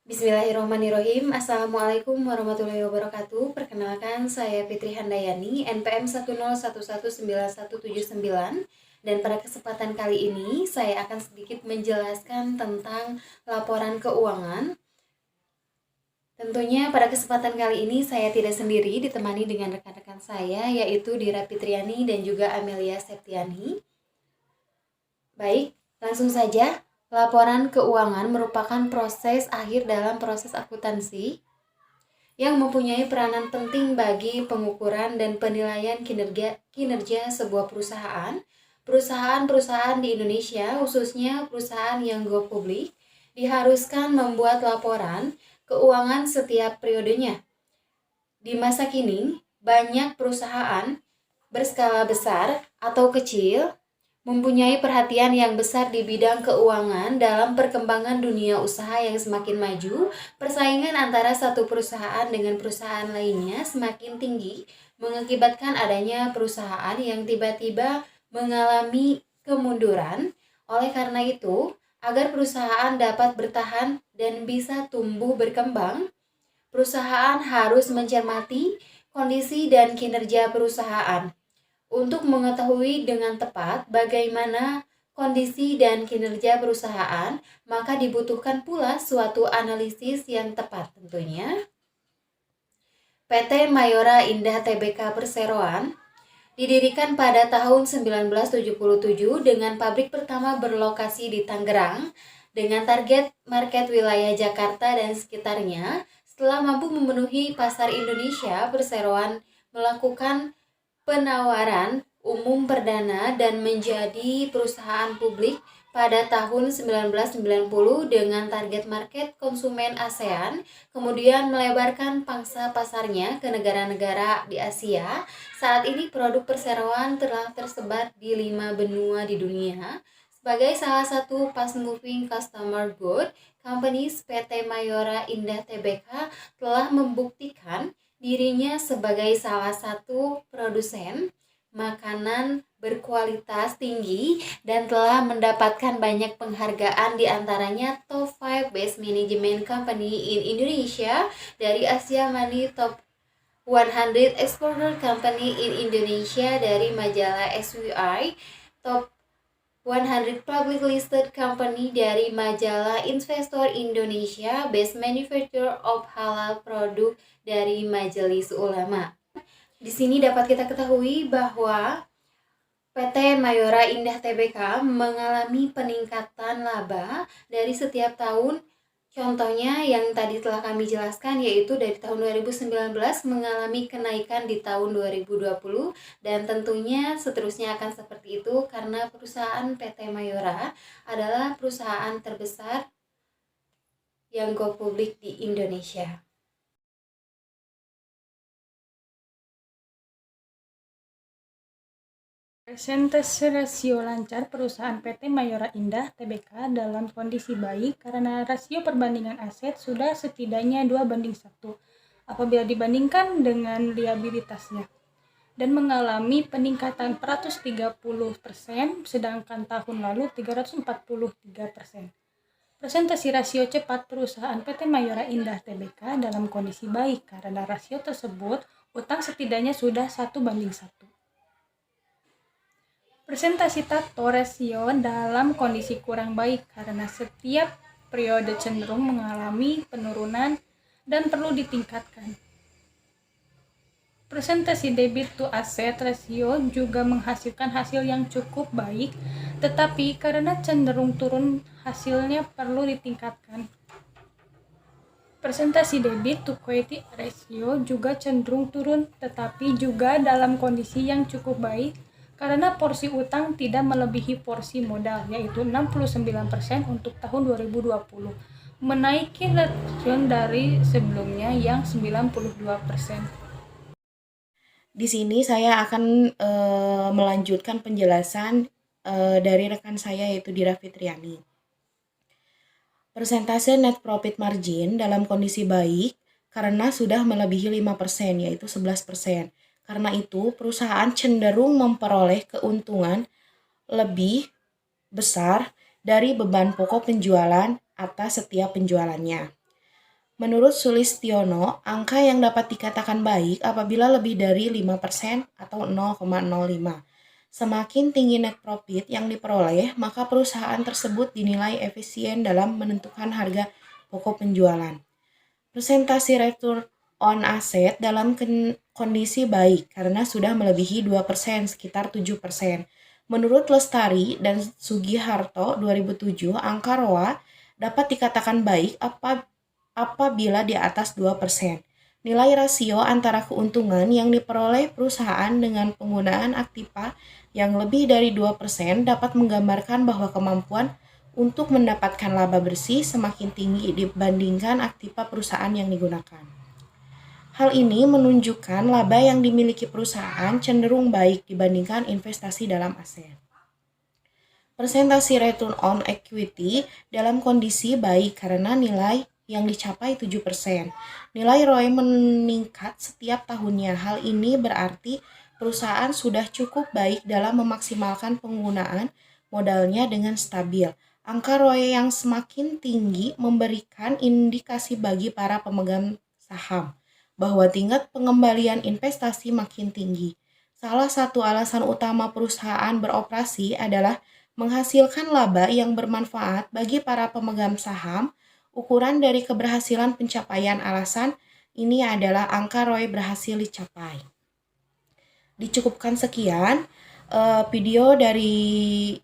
Bismillahirrahmanirrahim. Assalamualaikum warahmatullahi wabarakatuh. Perkenalkan, saya Fitri Handayani, NPM 101119179. Dan pada kesempatan kali ini, saya akan sedikit menjelaskan tentang laporan keuangan. Tentunya pada kesempatan kali ini saya tidak sendiri, ditemani dengan rekan-rekan saya, yaitu Dira Fitriani dan juga Amelia Septiani. Baik, langsung saja. Laporan keuangan merupakan proses akhir dalam proses akuntansi yang mempunyai peranan penting bagi pengukuran dan penilaian kinerja sebuah perusahaan. Perusahaan-perusahaan di Indonesia, khususnya perusahaan yang go publik, diharuskan membuat laporan keuangan setiap periodenya. Di masa kini, banyak perusahaan berskala besar atau kecil mempunyai perhatian yang besar di bidang keuangan. Dalam perkembangan dunia usaha yang semakin maju, persaingan antara satu perusahaan dengan perusahaan lainnya semakin tinggi, mengakibatkan adanya perusahaan yang tiba-tiba mengalami kemunduran. Oleh karena itu, agar perusahaan dapat bertahan dan bisa tumbuh berkembang, perusahaan harus mencermati kondisi dan kinerja perusahaan. Untuk mengetahui dengan tepat bagaimana kondisi dan kinerja perusahaan, maka dibutuhkan pula suatu analisis yang tepat tentunya. PT Mayora Indah Tbk Perseroan didirikan pada tahun 1977 dengan pabrik pertama berlokasi di Tangerang dengan target market wilayah Jakarta dan sekitarnya. Setelah mampu memenuhi pasar Indonesia, Perseroan melakukan penawaran umum perdana dan menjadi perusahaan publik pada tahun 1990 dengan target market konsumen ASEAN, kemudian melebarkan pangsa pasarnya ke negara-negara di Asia. Saat ini produk perseroan telah tersebar di 5 benua di dunia. Sebagai salah satu fast moving customer good companies, PT Mayora Indah Tbk telah membuktikan dirinya sebagai salah satu produsen makanan berkualitas tinggi dan telah mendapatkan banyak penghargaan, di antaranya Top 5 Best Management Company in Indonesia dari Asia Money, Top 100 Exporter Company in Indonesia dari majalah SWI, Top 100 Public Listed Company dari majalah Investor Indonesia, Best Manufacturer of Halal Product dari Majelis Ulama. Di sini dapat kita ketahui bahwa PT Mayora Indah Tbk mengalami peningkatan laba dari setiap tahun. Contohnya yang tadi telah kami jelaskan, yaitu dari tahun 2019 mengalami kenaikan di tahun 2020, dan tentunya seterusnya akan seperti itu karena perusahaan PT Mayora adalah perusahaan terbesar yang go publik di Indonesia. Persentase rasio lancar perusahaan PT Mayora Indah Tbk dalam kondisi baik karena rasio perbandingan aset sudah setidaknya 2:1 apabila dibandingkan dengan liabilitasnya, dan mengalami peningkatan 130%, sedangkan tahun lalu 343%. Presentasi rasio cepat perusahaan PT Mayora Indah Tbk dalam kondisi baik karena rasio tersebut utang setidaknya sudah 1:1. Presentasi tato rasio dalam kondisi kurang baik karena setiap periode cenderung mengalami penurunan dan perlu ditingkatkan. Presentasi debit to asset rasio juga menghasilkan hasil yang cukup baik, tetapi karena cenderung turun hasilnya perlu ditingkatkan. Presentasi debit to equity ratio juga cenderung turun, tetapi juga dalam kondisi yang cukup baik karena porsi utang tidak melebihi porsi modal, yaitu 69% untuk tahun 2020, menaiki ratio dari sebelumnya yang 92%. Di sini saya akan melanjutkan penjelasan dari rekan saya, yaitu Dira Fitriani. Persentase net profit margin dalam kondisi baik karena sudah melebihi 5%, yaitu 11%. Karena itu, perusahaan cenderung memperoleh keuntungan lebih besar dari beban pokok penjualan atas setiap penjualannya. Menurut Sulistiono, angka yang dapat dikatakan baik apabila lebih dari 5% atau 0,05. Semakin tinggi net profit yang diperoleh, maka perusahaan tersebut dinilai efisien dalam menentukan harga pokok penjualan. Presentasi return on asset dalam kondisi baik karena sudah melebihi 2%, sekitar 7%. Menurut Lestari dan Sugiharto 2007, angka ROA dapat dikatakan baik apabila di atas 2%. Nilai rasio antara keuntungan yang diperoleh perusahaan dengan penggunaan aktiva yang lebih dari 2% dapat menggambarkan bahwa kemampuan untuk mendapatkan laba bersih semakin tinggi dibandingkan aktiva perusahaan yang digunakan. Hal ini menunjukkan laba yang dimiliki perusahaan cenderung baik dibandingkan investasi dalam aset. Presentasi return on equity dalam kondisi baik karena nilai yang dicapai 7%. Nilai ROE meningkat setiap tahunnya. Hal ini berarti perusahaan sudah cukup baik dalam memaksimalkan penggunaan modalnya dengan stabil. Angka ROE yang semakin tinggi memberikan indikasi bagi para pemegang saham bahwa tingkat pengembalian investasi makin tinggi. Salah satu alasan utama perusahaan beroperasi adalah menghasilkan laba yang bermanfaat bagi para pemegang saham. Ukuran dari keberhasilan pencapaian alasan ini adalah angka ROE berhasil dicapai. Dicukupkan sekian video dari